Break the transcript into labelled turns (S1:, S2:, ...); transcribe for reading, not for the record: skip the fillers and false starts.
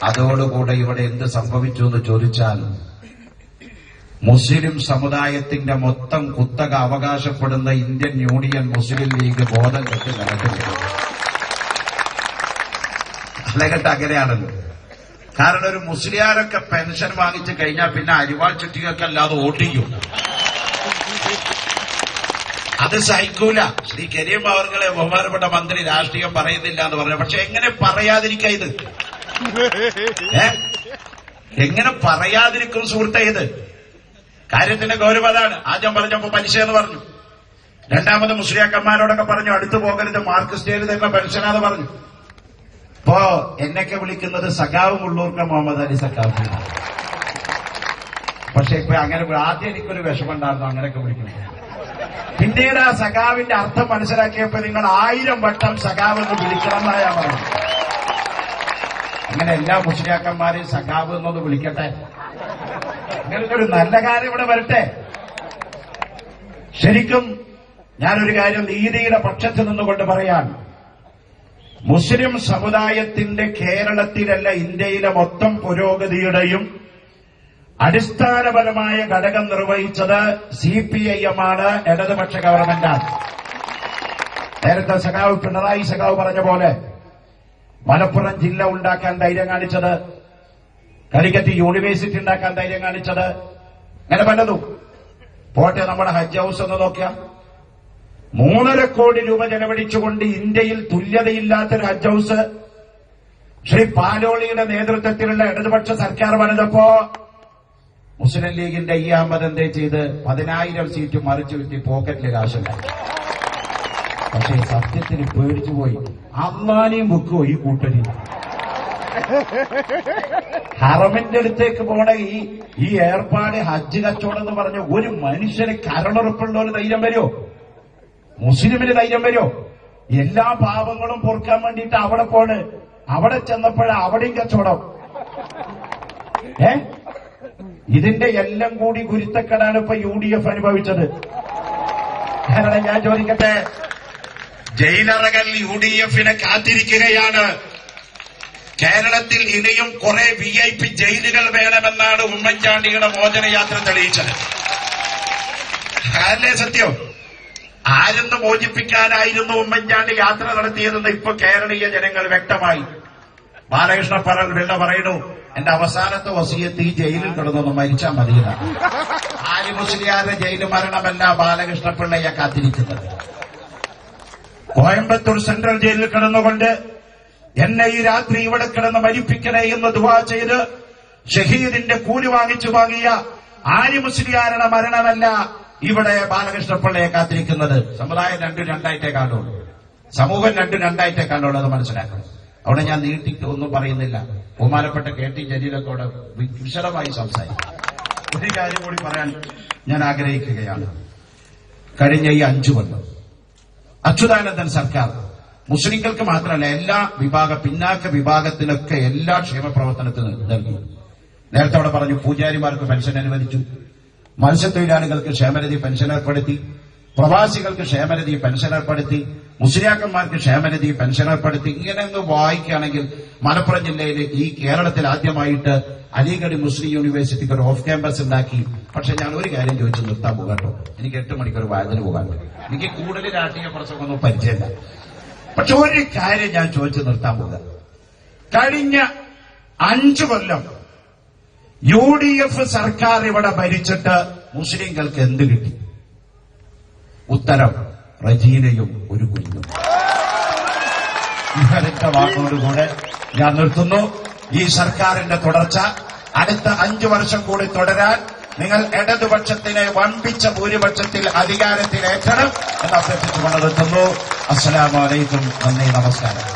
S1: അതോടുകൂടെ ഇവിടെ എന്ത് സംഭവിച്ചു എന്ന് ചോദിച്ചാൽ മുസ്ലിം സമുദായത്തിന്റെ മൊത്തം കുത്തക അവകാശപ്പെടുന്ന ഇന്ത്യൻ യൂണിയൻ മുസ്ലിം ലീഗ് ബോധം കെട്ടി നടക്കുന്നു. അല്ലെങ്കിട്ട് അങ്ങനെയാണല്ലോ. കാരണം ഒരു മുസ്ലിയാരൊക്കെ പെൻഷൻ വാങ്ങിച്ചു കഴിഞ്ഞാൽ പിന്നെ അരിവാൾ ചുറ്റികൾക്കല്ലാതെ ഓട്ടിക്കും. അത് സഹിക്കൂല. ശ്രീ കരീം അവർകളെ ബഹുമാനപ്പെട്ട മന്ത്രി രാഷ്ട്രീയം പറയുന്നില്ല എന്ന് പറഞ്ഞു. പക്ഷെ എങ്ങനെ പറയാതിരിക്കുക ഇത്? എങ്ങനെ പറയാതിരിക്കും സുഹൃത്തെ? ഇത് കാര്യത്തിന്റെ ഗൗരവം അതാണ്. ആദ്യം പറഞ്ഞപ്പോ പലിശ എന്ന് പറഞ്ഞു. രണ്ടാമത് മുസ്ലിയാക്കന്മാരോടൊക്കെ പറഞ്ഞു അടുത്തു പോകരുത്, മാർക്സിസ്റ്റ് തന്നെ പെൻഷനാന്ന് പറഞ്ഞു. ഇപ്പോ എന്നൊക്കെ വിളിക്കുന്നത് സഖാവ് മുള്ളൂർക്ക മുഹമ്മദ് അലി സഖാവ്. പക്ഷെ ഇപ്പൊ അങ്ങനെ ആദ്യം എനിക്കൊരു വിഷമമുണ്ടായിരുന്നു അങ്ങനെയൊക്കെ വിളിക്കുന്നത്. പിന്നീട് ആ സഖാവിന്റെ അർത്ഥം മനസ്സിലാക്കിയപ്പോ നിങ്ങൾ 1000 വട്ടം സഖാവ് എന്ന് വിളിക്കണം എന്നാ ഞാൻ പറഞ്ഞു. അങ്ങനെ എല്ലാ മുസ്ലിയാക്കന്മാരെയും സഖാവ് എന്നൊന്ന് വിളിക്കട്ടെ. അങ്ങനത്തെ ഒരു നല്ല കാര്യം ഇവിടെ വരട്ടെ. ശരിക്കും ഞാനൊരു കാര്യം നീതിയുടെ പക്ഷത്ത് നിന്നുകൊണ്ട് പറയാൻ, മുസ്ലിം സമുദായത്തിന്റെ കേരളത്തിലല്ല ഇന്ത്യയിലെ മൊത്തം പുരോഗതിയുടെയും അടിസ്ഥാനപരമായ ഘടകം നിർവഹിച്ചത് CPIM ആണ്, ഇടതുപക്ഷ ഗവൺമെന്റാണ്. നേരത്തെ സഖാവ് പിണറായി സഖാവ് പറഞ്ഞ പോലെ മലപ്പുറം ജില്ല ഉണ്ടാക്കാൻ ധൈര്യം കാണിച്ചത്, കാലിക്കറ്റ് യൂണിവേഴ്സിറ്റി ഉണ്ടാക്കാൻ ധൈര്യം കാണിച്ചത്, അങ്ങനെ പലതും. പോട്ടെ, നമ്മുടെ ഹജ്ജ് ഹൌസ് എന്ന് നോക്കിയാൽ 3.5 കോടി രൂപ ചെലവഴിച്ചുകൊണ്ട് ഇന്ത്യയിൽ തുല്യതയില്ലാത്തൊരു ഹജ്ജ് ഹൌസ് ശ്രീ പാലോളിയുടെ നേതൃത്വത്തിലുള്ള ഇടതുപക്ഷ സർക്കാർ പണിതപ്പോ മുസ്ലിം ലീഗിന്റെ ഈ അഹമ്മദ് എന്തേ ചെയ്ത് 10,000 സീറ്റ് മറിച്ചു വിറ്റി പോക്കറ്റിൽ കാശുണ്ടായി. പക്ഷേ സത്യത്തിന് പേടിച്ചുപോയി. അള്ളാനെയും വെക്കുവോ ഈ കൂട്ടരി? ഹറമിന്റെ അടുത്തേക്ക് പോണ ഈ ഏർപ്പാട് ഹജ്ജ് കച്ചവടം എന്ന് പറഞ്ഞ ഒരു മനുഷ്യന് കരളുറപ്പുള്ള ഒരു ധൈര്യം വരുമോ? മുസ്ലിമിന് ധൈര്യം വരുമോ? എല്ലാ പാപങ്ങളും പൊറുക്കാൻ വേണ്ടിയിട്ട് അവിടെ പോണ്. അവിടെ ചെന്നപ്പോഴാ അവിടെയും കച്ചവടം. ഇതിന്റെ എല്ലാം കൂടി ഗുരുത്തക്കെടാണ് ഇപ്പൊ UDF അനുഭവിച്ചത്. കാരണം ഞാൻ ചോദിക്കട്ടെ, ജയിലറകൾ UDFനെ കാത്തിരിക്കുകയാണ്. കേരളത്തിൽ ഇനിയും കുറെ VIP ജയിലുകൾ വേണമെന്നാണ് ഉമ്മൻചാണ്ടിയുടെ മോചനയാത്ര തെളിയിച്ചത്. അല്ലേ സത്യം? ആരെന്ന് മോചിപ്പിക്കാനായിരുന്നു ഉമ്മൻചാണ്ടി യാത്ര നടത്തിയതെന്ന് ഇപ്പൊ കേരളീയ ജനങ്ങൾ വ്യക്തമായി. ബാലകൃഷ്ണ പിള്ള പറയുന്നു, എന്റെ അവസാനത്തെ വസിയത്ത് ഈ ജയിലിൽ കിടന്നൊന്ന് മരിച്ചാൽ മതിയെന്ന. ആര്യ മുസ്ലിയാരുടെ ജയിൽ മരണമല്ല ബാലകൃഷ്ണ പിള്ളയെ കാത്തിരിക്കുന്നത്. കോയമ്പത്തൂർ സെൻട്രൽ ജയിലിൽ കിടന്നുകൊണ്ട് എന്നെ ഈ രാത്രി ഇവിടെ കിടന്ന് മരിപ്പിക്കണേ എന്ന് ദുആ ചെയ്ത് ഷഹീദിന്റെ കൂലി വാങ്ങിയ ആര്യ മുസ്ലിയാരുടെ മരണമല്ല ഇവിടെ ബാലകൃഷ്ണ പിള്ളയെ കാത്തിരിക്കുന്നത്. സമുദായം രണ്ടായിട്ടേ കാണുള്ളൂ, സമൂഹം രണ്ടായിട്ടേ കാണുള്ളൂ. അത് മനസ്സിലാക്കണം. അവിടെ ഞാൻ നീട്ടിട്ട് ഒന്നും പറയുന്നില്ല. ബഹുമാനപ്പെട്ട KT ജലീലത്തോട് വിശദമായി സംസാരിക്കും. ഒരു കാര്യം കൂടി പറയാൻ ഞാൻ ആഗ്രഹിക്കുകയാണ്. കഴിഞ്ഞ ഈ 5 കൊല്ലം അച്യുതാനന്ദൻ സർക്കാർ മുസ്ലിങ്ങൾക്ക് മാത്രമല്ല എല്ലാ പിന്നാക്ക വിഭാഗത്തിനൊക്കെ എല്ലാ ക്ഷേമ പ്രവർത്തനത്തിനും നൽകി. നേരത്തെ അവിടെ പറഞ്ഞു, പൂജാരിമാർക്ക് പെൻഷൻ അനുവദിച്ചു, മത്സ്യത്തൊഴിലാളികൾക്ക് ക്ഷേമനിധി പെൻഷൻ ഏർപ്പെടുത്തി, പ്രവാസികൾക്ക് ക്ഷേമനിധി പെൻഷൻ ഏർപ്പെടുത്തി, മുസ്ലിയാക്കന്മാർക്ക് ക്ഷേമനിധി പെൻഷൻ ഏർപ്പെടുത്തി. ഇങ്ങനെ ഒന്ന് വായിക്കുകയാണെങ്കിൽ മലപ്പുറം ജില്ലയിൽ ഈ കേരളത്തിൽ ആദ്യമായിട്ട് അലിഗഡ് മുസ്ലിം യൂണിവേഴ്സിറ്റിക്ക് ഒരു ഓഫ് ക്യാമ്പസ് ഉണ്ടാക്കി. പക്ഷെ ഞാൻ ഒരു കാര്യം ചോദിച്ചു നിർത്താൻ പോകാട്ടോ. എനിക്ക് 8 മണിക്കൂർ വായന പോകാണ്ട്. എനിക്ക് കൂടുതൽ രാഷ്ട്രീയ പ്രസംഗമൊന്നും പരിചയമില്ല. പക്ഷെ ഒരു കാര്യം ഞാൻ ചോദിച്ചു നിർത്താൻ പോകുക. കഴിഞ്ഞ 5 കൊല്ലം UDF സർക്കാർ ഇവിടെ ഭരിച്ചിട്ട് മുസ്ലിങ്ങൾക്ക് എന്ത് കിട്ടി? ഉത്തരം, റജീനയും ഒരു കുഞ്ഞും. ഇവരുടെ വാക്കോടുകൂടെ ഞാൻ നിർത്തുന്നു. ഈ സർക്കാരിന്റെ തുടർച്ച അടുത്ത 5 വർഷം കൂടി തുടരാൻ നിങ്ങൾ ഇടതുപക്ഷത്തിനെ വമ്പിച്ച ഭൂരിപക്ഷത്തിൽ അധികാരത്തിലേറ്റണം എന്ന് അഭ്യർത്ഥിച്ചുകൊണ്ട് നിർത്തുന്നു. അസ്സലാമു അലൈക്കും. നന്ദി, നമസ്കാരം.